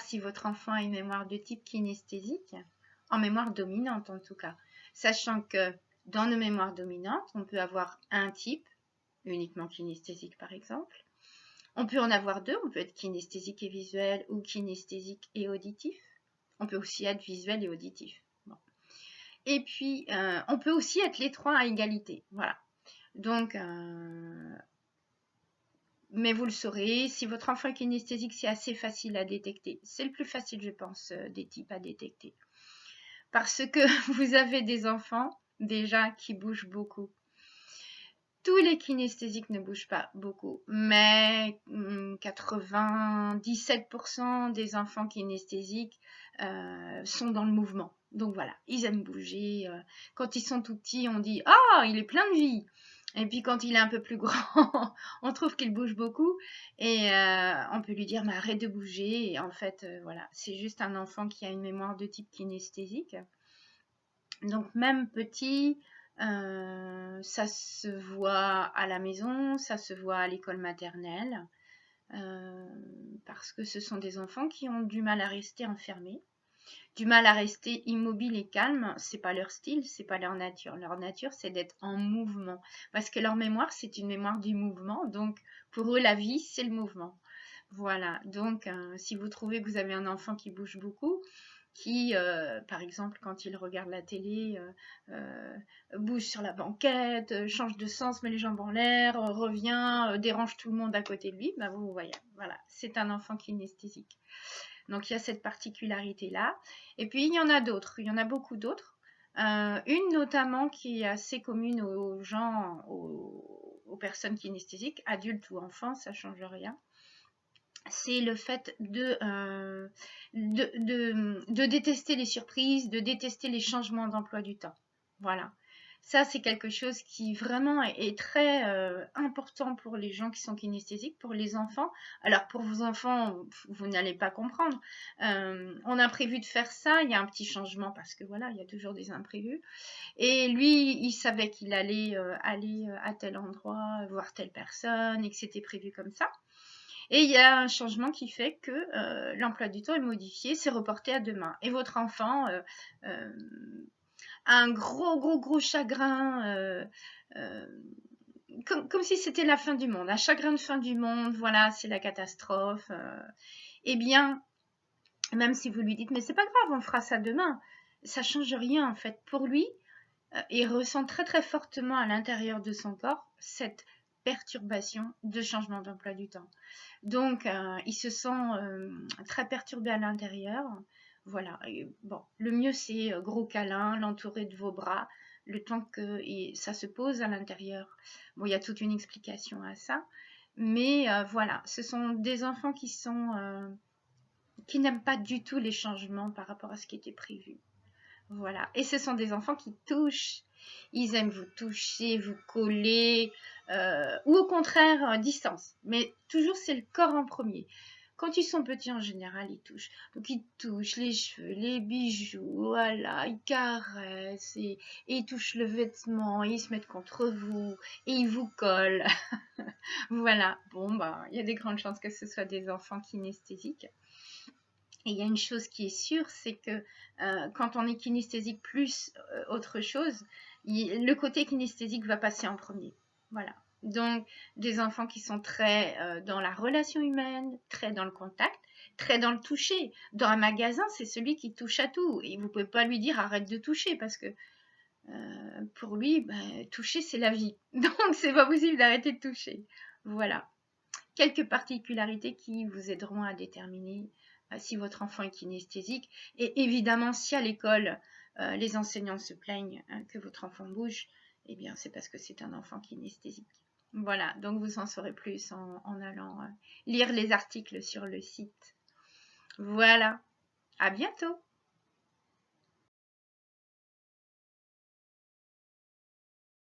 si votre enfant a une mémoire de type kinesthésique, en mémoire dominante en tout cas. Sachant que dans nos mémoires dominantes, on peut avoir un type, uniquement kinesthésique par exemple. On peut en avoir deux, on peut être kinesthésique et visuel ou kinesthésique et auditif. On peut aussi être visuel et auditif. Bon. Et puis, on peut aussi être les trois à égalité. Voilà. Donc, mais vous le saurez, si votre enfant est kinesthésique, c'est assez facile à détecter. C'est le plus facile, je pense, des types à détecter. Parce que vous avez des enfants, déjà, qui bougent beaucoup. Tous les kinesthésiques ne bougent pas beaucoup, mais 97% des enfants kinesthésiques sont dans le mouvement. Donc voilà, ils aiment bouger. Quand ils sont tout petits, on dit « Ah, il est plein de vie !» Et puis quand il est un peu plus grand, on trouve qu'il bouge beaucoup et on peut lui dire « Mais arrête de bouger !» Et en fait, voilà, c'est juste un enfant qui a une mémoire de type kinesthésique. Donc même petit, ça se voit à la maison, ça se voit à l'école maternelle, parce que ce sont des enfants qui ont du mal à rester enfermés, du mal à rester immobiles et calmes. C'est pas leur style, c'est pas leur nature. Leur nature, c'est d'être en mouvement, parce que leur mémoire, c'est une mémoire du mouvement. Donc pour eux, la vie, c'est le mouvement. Voilà. Donc si vous trouvez que vous avez un enfant qui bouge beaucoup, qui, par exemple, quand il regarde la télé, bouge sur la banquette, change de sens, met les jambes en l'air, revient, dérange tout le monde à côté de lui, ben vous voyez, voilà, c'est un enfant kinesthésique. Donc il y a cette particularité-là. Et puis il y en a d'autres, il y en a beaucoup d'autres. Une notamment qui est assez commune aux gens, aux personnes kinesthésiques, adultes ou enfants, ça ne change rien. C'est le fait de détester les surprises, de détester les changements d'emploi du temps. Voilà. Ça, c'est quelque chose qui vraiment est très important pour les gens qui sont kinesthésiques, pour les enfants. Alors, pour vos enfants, vous n'allez pas comprendre. On a prévu de faire ça, il y a un petit changement parce que voilà, il y a toujours des imprévus. Et lui, il savait qu'il allait aller à tel endroit, voir telle personne et que c'était prévu comme ça. Et il y a un changement qui fait que l'emploi du temps est modifié, c'est reporté à demain. Et votre enfant a un gros chagrin, comme si c'était la fin du monde, un chagrin de fin du monde, voilà, c'est la catastrophe. Eh bien, même si vous lui dites, mais c'est pas grave, on fera ça demain, ça change rien en fait. Pour lui, il ressent très fortement à l'intérieur de son corps cette perturbation de changement d'emploi du temps. Donc, il se sent très perturbé à l'intérieur. Voilà. Et bon, le mieux, c'est gros câlin, l'entourer de vos bras, le temps que ça se pose à l'intérieur. Bon, il y a toute une explication à ça. Mais voilà, ce sont des enfants qui n'aiment pas du tout les changements par rapport à ce qui était prévu. Voilà. Et ce sont des enfants qui touchent. Ils aiment vous toucher, vous coller, ou au contraire, distance. Mais toujours, c'est le corps en premier. Quand ils sont petits, en général, ils touchent. Donc, ils touchent les cheveux, les bijoux, voilà, ils caressent, et ils touchent le vêtement, et ils se mettent contre vous, et ils vous collent. Voilà. Bon, bah, il y a des grandes chances que ce soit des enfants kinesthésiques. Et il y a une chose qui est sûre, c'est que quand on est kinesthésique plus autre chose, le côté kinesthésique va passer en premier. Voilà. Donc, des enfants qui sont très dans la relation humaine, très dans le contact, très dans le toucher. Dans un magasin, c'est celui qui touche à tout. Et vous ne pouvez pas lui dire arrête de toucher parce que pour lui, toucher, c'est la vie. Donc, c'est pas possible d'arrêter de toucher. Voilà. Quelques particularités qui vous aideront à déterminer si votre enfant est kinesthésique. Et évidemment, si à l'école, les enseignants se plaignent que votre enfant bouge, eh bien, c'est parce que c'est un enfant kinesthésique. Voilà, donc vous en saurez plus en allant lire les articles sur le site. Voilà, à bientôt!